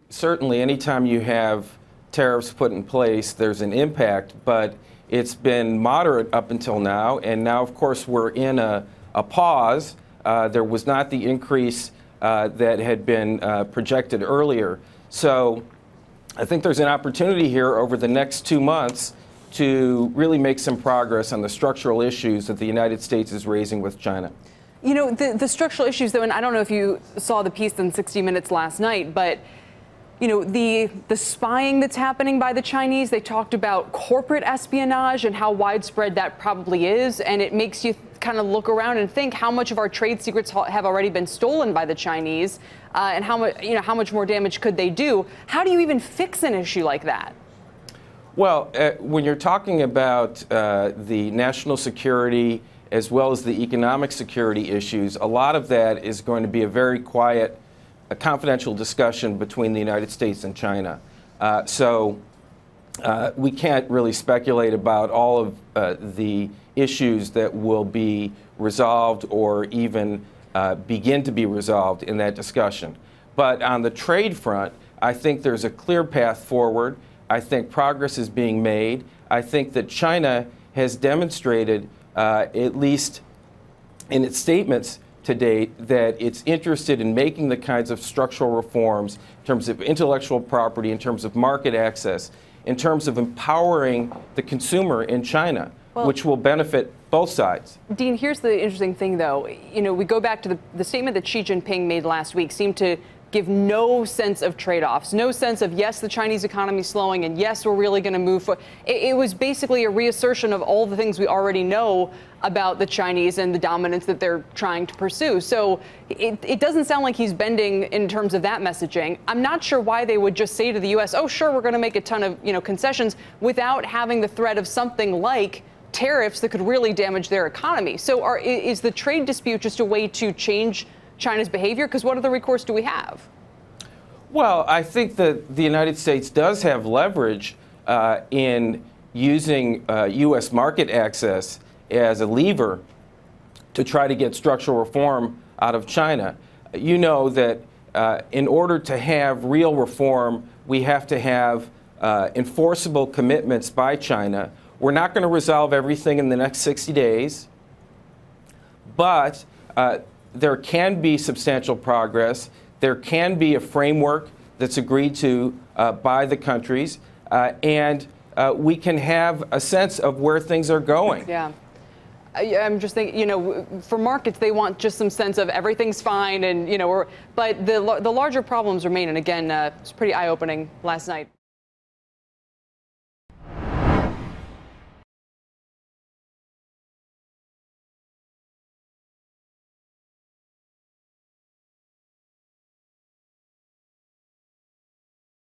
certainly anytime you have tariffs put in place, there's an impact, but it's been moderate up until now, and now, of course, we're in a pause. There was not the increase that had been projected earlier. So I think there's an opportunity here over the next 2 months to really make some progress on the structural issues that the United States is raising with China. You know, the structural issues, though, and I don't know if you saw the piece in 60 Minutes last night, but you know, the spying that's happening by the Chinese, they talked about corporate espionage and how widespread that probably is. And it makes you kind of look around and think how much of our trade secrets have already been stolen by the Chinese, and how much more damage could they do? How do you even fix an issue like that? Well, when you're talking about the national security as well as the economic security issues, a lot of that is going to be a very quiet, a confidential discussion between the United States and China. So we can't really speculate about all of the issues that will be resolved or even begin to be resolved in that discussion. But on the trade front, I think there's a clear path forward. I think progress is being made. I think that China has demonstrated, at least in its statements to date, that it's interested in making the kinds of structural reforms in terms of intellectual property, in terms of market access, in terms of empowering the consumer in China, which will benefit both sides. Dean, here's the interesting thing, though. You know, we go back to the statement that Xi Jinping made last week, seemed to give no sense of trade-offs, no sense of, yes, the Chinese economy is slowing, and yes, we're really going to move forward. It was basically a reassertion of all the things we already know about the Chinese and the dominance that they're trying to pursue. So it doesn't sound like he's bending in terms of that messaging. I'm not sure why they would just say to the U.S., oh, sure, we're going to make a ton of, concessions without having the threat of something like tariffs that could really damage their economy. So is the trade dispute just a way to change China's behavior? Because what other recourse do we have? Well, I think that the United States does have leverage in using U.S. market access as a lever to try to get structural reform out of China. You know that in order to have real reform, we have to have enforceable commitments by China. We're not going to resolve everything in the next 60 days, but there can be substantial progress. There can be a framework that's agreed to by the countries, and we can have a sense of where things are going. Yeah. I'm just thinking, for markets, they want just some sense of everything's fine, and, but the larger problems remain. And again, it's pretty eye-opening last night.